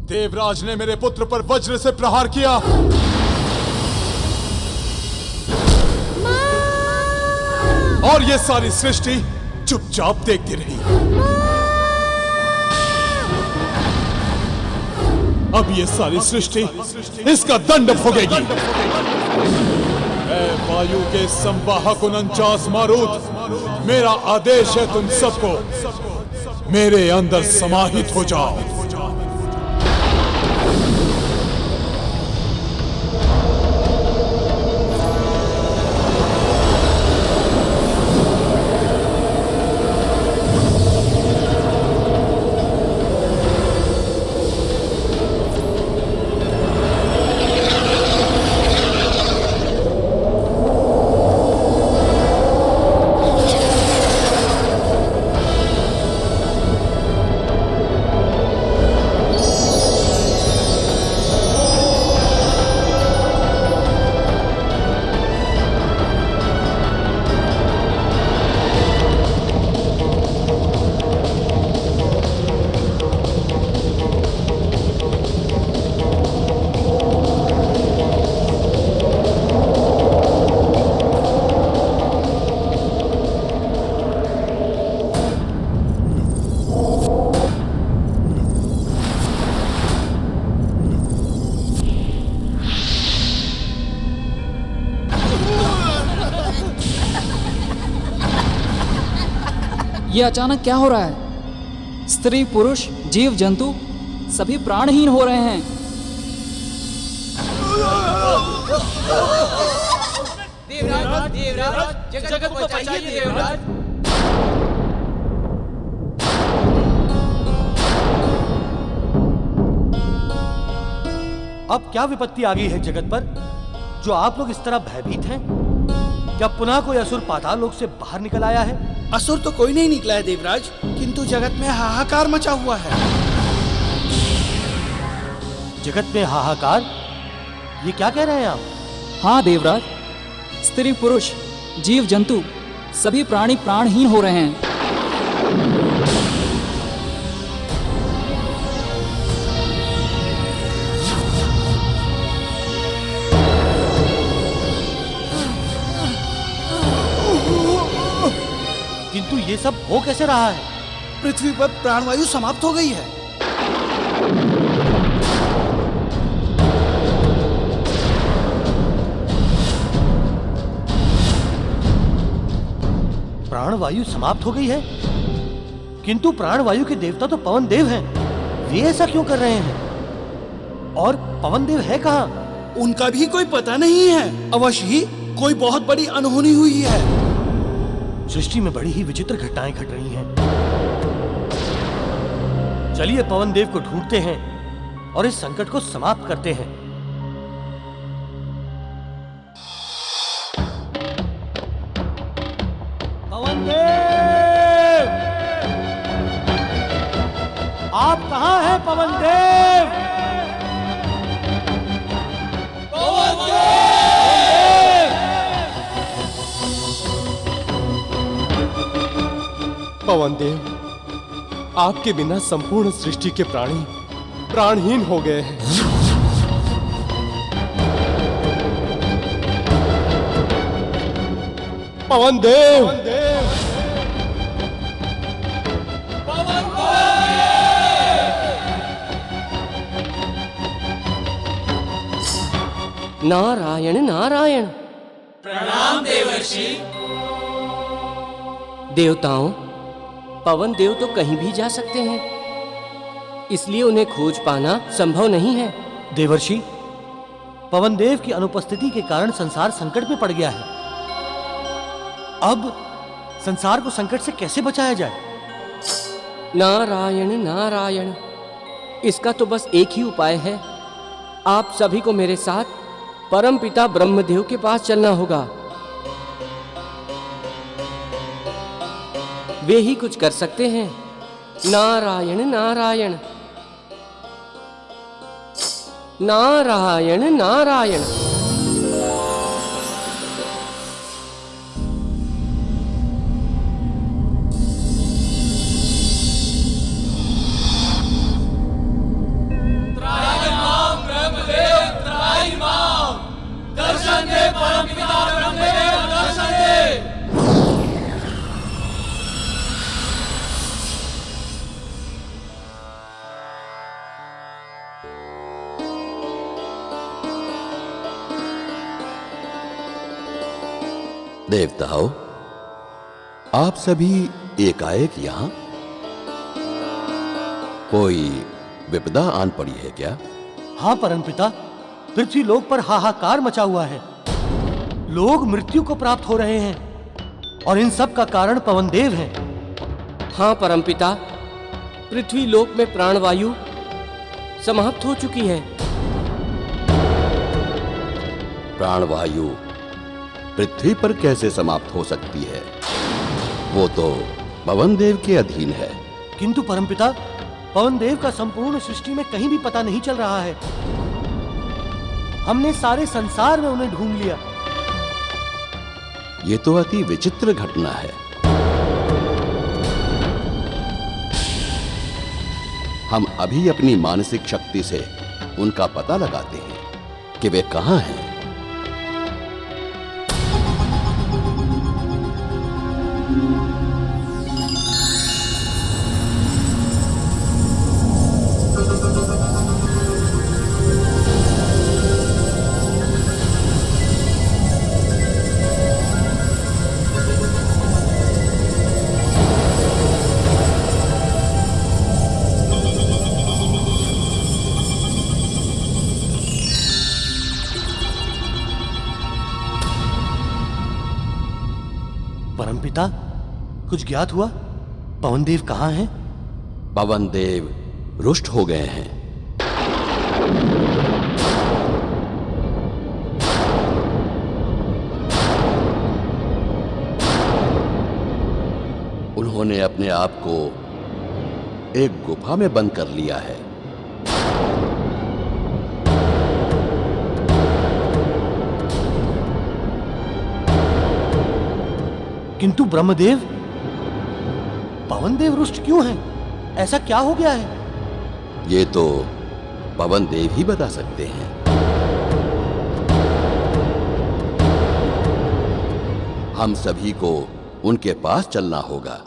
देवराज ने मेरे पुत्र पर वज्र से प्रहार किया। और ये सारी सृष्टि चुपचाप देखती रही। अब ये सारी सृष्टि इसका दंड भोगेगी। मैं वायु के संवाहक 49 मारुत, मेरा आदेश है तुम सबको मेरे अंदर समाहित हो जाओ। ये अचानक क्या हो रहा है? स्त्री पुरुष जीव जंतु सभी प्राणहीन हो रहे हैं। देवराज, देवराज, जगत को बचाइए देवराज। अब क्या विपत्ति आ गई है जगत पर, जो आप लोग इस तरह भयभीत हैं? क्या पुनः कोई असुर पाताल लोक से बाहर निकल आया है? असुर तो कोई नहीं निकला है देवराज, किंतु जगत में हाहाकार मचा हुआ है। जगत में हाहाकार? ये क्या कह रहे हैं आप? हाँ देवराज, स्त्री पुरुष जीव जंतु सभी प्राणी प्राणहीन हो रहे हैं। किंतु ये सब हो कैसे रहा है? पृथ्वी पर प्राणवायु समाप्त हो गई है। प्राणवायु समाप्त हो गई है? किंतु प्राणवायु के देवता तो पवन देव हैं। वे ऐसा क्यों कर रहे हैं? और पवन देव है कहाँ? उनका भी कोई पता नहीं है। अवश्य ही कोई बहुत बड़ी अनहोनी हुई है। सृष्टि में बड़ी ही विचित्र घटनाएं घट रही हैं। चलिए पवन देव को ढूंढते हैं और इस संकट को समाप्त करते हैं। पवन देव, आप कहां हैं पवन देव? पवन देव! पवन देव, आपके बिना संपूर्ण सृष्टि के प्राणी प्राणहीन हो गए हैं। पवन देव, नारायण नारायण। प्रणाम देवर्षि। देवताओं, पवन देव तो कहीं भी जा सकते हैं, इसलिए उन्हें खोज पाना संभव नहीं है। देवर्षि, पवन देव की अनुपस्थिति के कारण संसार संकट में पड़ गया है। अब संसार को संकट से कैसे बचाया जाए? नारायण नारायण, इसका तो बस एक ही उपाय है। आप सभी को मेरे साथ परम पिता ब्रह्मदेव के पास चलना होगा। वे ही कुछ कर सकते हैं। नारायण नारायण, नारायण नारायण। देवताओं, आप सभी एकाएक यहां? कोई विपदा आन पड़ी है क्या? हाँ परमपिता, पृथ्वी लोक पर हाहाकार मचा हुआ है। लोग मृत्यु को प्राप्त हो रहे हैं और इन सब का कारण पवनदेव हैं। हाँ परमपिता, पृथ्वी लोक में प्राणवायु समाप्त हो चुकी है। प्राणवायु पृथ्वी पर कैसे समाप्त हो सकती है? वो तो पवनदेव के अधीन है। किंतु परमपिता, पवनदेव का संपूर्ण सृष्टि में कहीं भी पता नहीं चल रहा है। हमने सारे संसार में उन्हें ढूंढ लिया। ये तो अति विचित्र घटना है। हम अभी अपनी मानसिक शक्ति से उनका पता लगाते हैं कि वे कहां हैं। परमपिता, कुछ ज्ञात हुआ? पवनदेव कहाँ हैं? पवनदेव रुष्ट हो गए हैं। उन्होंने अपने आप को एक गुफा में बंद कर लिया है। किंतु ब्रह्मदेव, पवनदेव रुष्ट क्यों हैं? ऐसा क्या हो गया है? ये तो पवनदेव ही बता सकते हैं। हम सभी को उनके पास चलना होगा।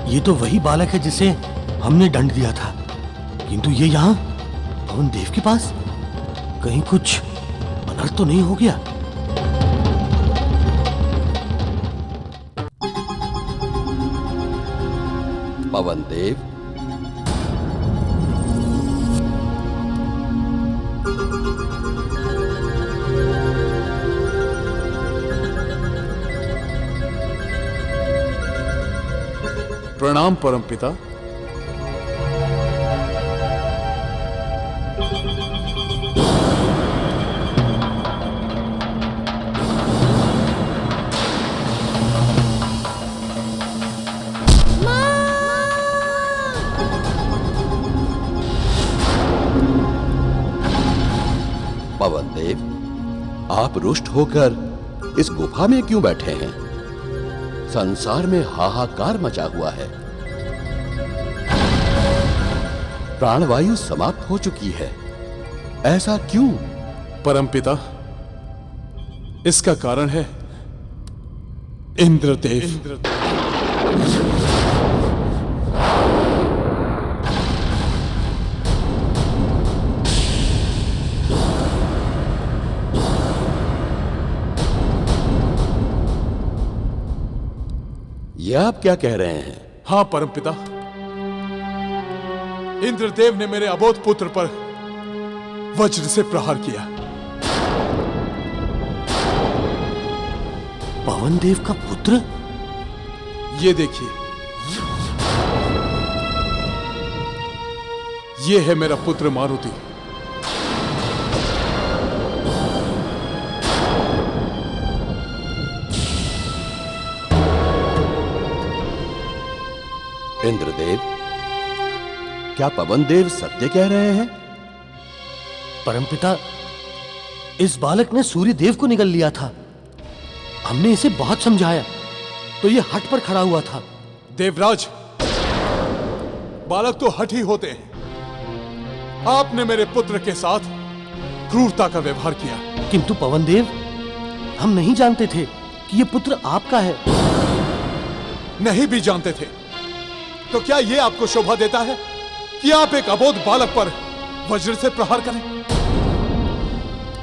ये तो वही बालक है जिसे हमने दंड दिया था, किंतु ये यहाँ पवनदेव के पास। कहीं कुछ अनर्थ तो नहीं हो गया? पवनदेव, प्रणाम परमपिता। पवनदेव, आप रुष्ट होकर इस गुफा में क्यों बैठे हैं? संसार में हाहाकार मचा हुआ है। प्राणवायु समाप्त हो चुकी है। ऐसा क्यों? परमपिता, इसका कारण है इंद्रदेव। यह आप क्या कह रहे हैं? हाँ परमपिता, इंद्रदेव ने मेरे अबोध पुत्र पर वज्र से प्रहार किया। पवन देव का पुत्र? ये देखिए, ये है मेरा पुत्र मारुति। इंद्रदेव, क्या पवन देव सत्य कह रहे हैं? परमपिता, इस बालक ने सूर्य देव को निगल लिया था। हमने इसे बहुत समझाया तो ये हट पर खड़ा हुआ था। देवराज, बालक तो हठ ही होते हैं। आपने मेरे पुत्र के साथ क्रूरता का व्यवहार किया। किंतु पवन देव, हम नहीं जानते थे कि ये पुत्र आपका है। नहीं भी जानते थे तो क्या यह आपको शोभा देता है कि आप एक अबोध बालक पर वज्र से प्रहार करें?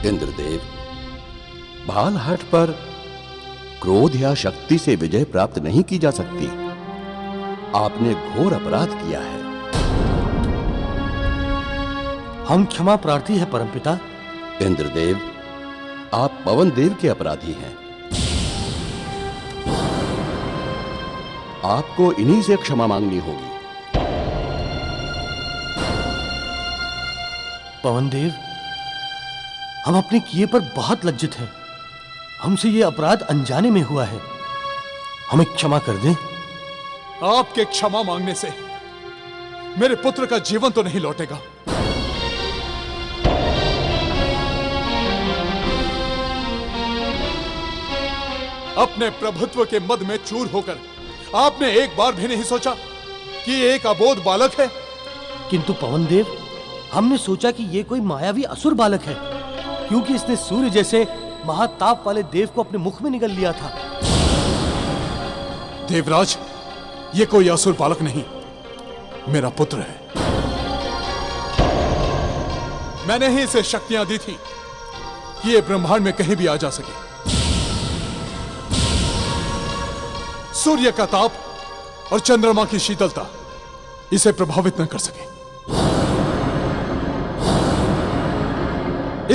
इंद्रदेव, बालहट पर क्रोध या शक्ति से विजय प्राप्त नहीं की जा सकती। आपने घोर अपराध किया है। हम क्षमा प्रार्थी हैं परमपिता। इंद्रदेव, आप पवन देव के अपराधी हैं। आपको इन्हीं से क्षमा मांगनी होगी। पवन देव, हम अपने किए पर बहुत लज्जित हैं। हमसे ये अपराध अनजाने में हुआ है, हमें क्षमा कर दें। आपके क्षमा मांगने से मेरे पुत्र का जीवन तो नहीं लौटेगा। अपने प्रभुत्व के मद में चूर होकर आपने एक बार भी नहीं सोचा कि एक अबोध बालक है। किंतु पवन देव, हमने सोचा कि ये कोई मायावी असुर बालक है, क्योंकि इसने सूर्य जैसे महाताप वाले देव को अपने मुख में निगल लिया था। देवराज, ये कोई असुर बालक नहीं, मेरा पुत्र है। मैंने ही इसे शक्तियां दी थी कि ये ब्रह्मांड में कहीं भी आ जा सके। सूर्य का ताप और चंद्रमा की शीतलता इसे प्रभावित न कर सके,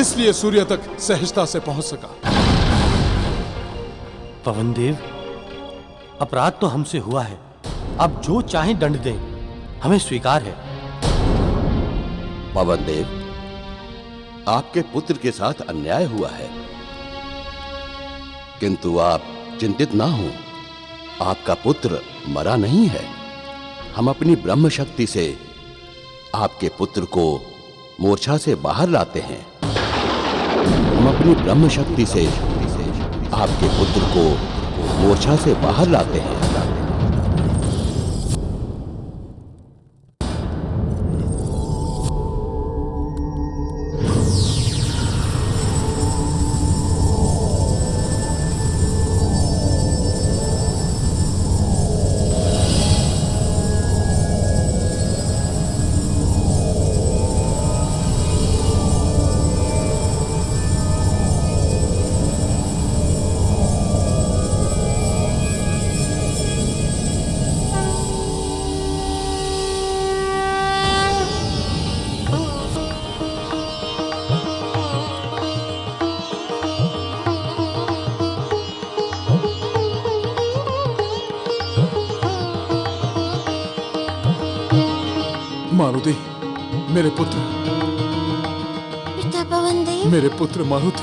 इसलिए सूर्य तक सहजता से पहुंच सका। पवन देव, अपराध तो हमसे हुआ है, अब जो चाहें दंड दें, हमें स्वीकार है। पवन देव, आपके पुत्र के साथ अन्याय हुआ है, किंतु आप चिंतित ना हो। आपका पुत्र मरा नहीं है। हम अपनी ब्रह्म शक्ति से आपके पुत्र को मूर्छा से बाहर लाते हैं। हम अपनी ब्रह्म शक्ति से आपके पुत्र को मूर्छा से बाहर लाते हैं। मारुति, मेरे पुत्र। पिता पवन देव, मेरे पुत्र मारुति।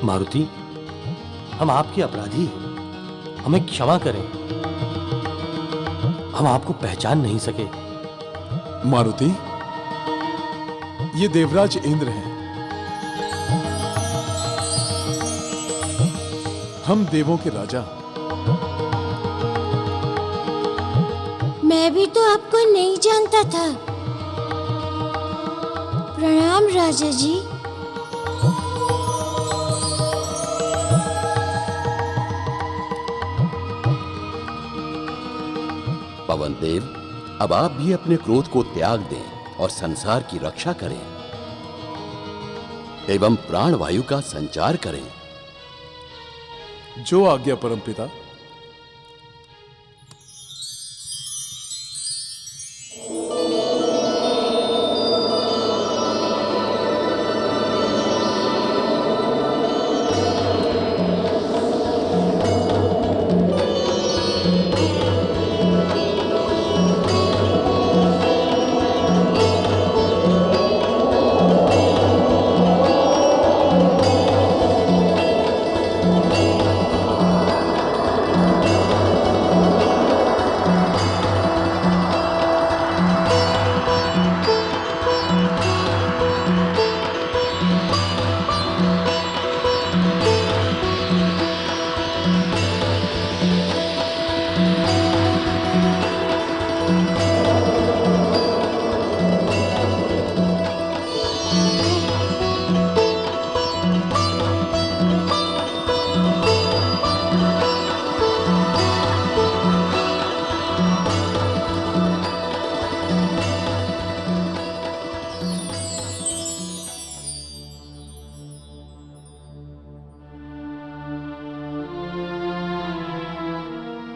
मारुति, हम आपके अपराधी हैं, हमें क्षमा करें। हम आपको पहचान नहीं सके। मारुति, ये देवराज इंद्र हैं। हम देवों के राजा। मैं भी तो आपको नहीं जानता था। प्रणाम राजा जी। पवन देव, अब आप भी अपने क्रोध को त्याग दें और संसार की रक्षा करें। एवं प्राणवायु का संचार करें। जो आज्ञा परमपिता।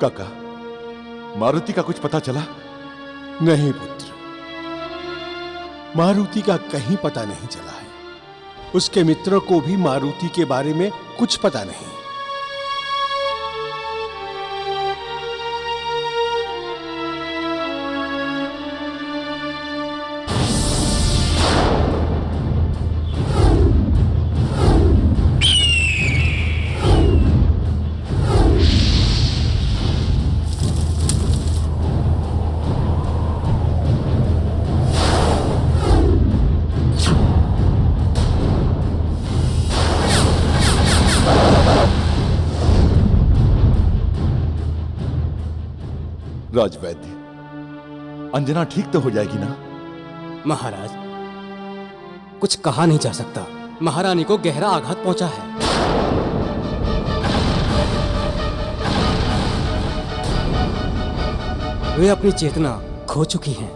काका, मारुति का कुछ पता चला? नहीं पुत्र, मारुति का कहीं पता नहीं चला है। उसके मित्रों को भी मारुति के बारे में कुछ पता नहीं। राजवैद्य, अंजना ठीक तो हो जाएगी ना? महाराज, कुछ कहा नहीं जा सकता। महारानी को गहरा आघात पहुंचा है। वे अपनी चेतना खो चुकी हैं।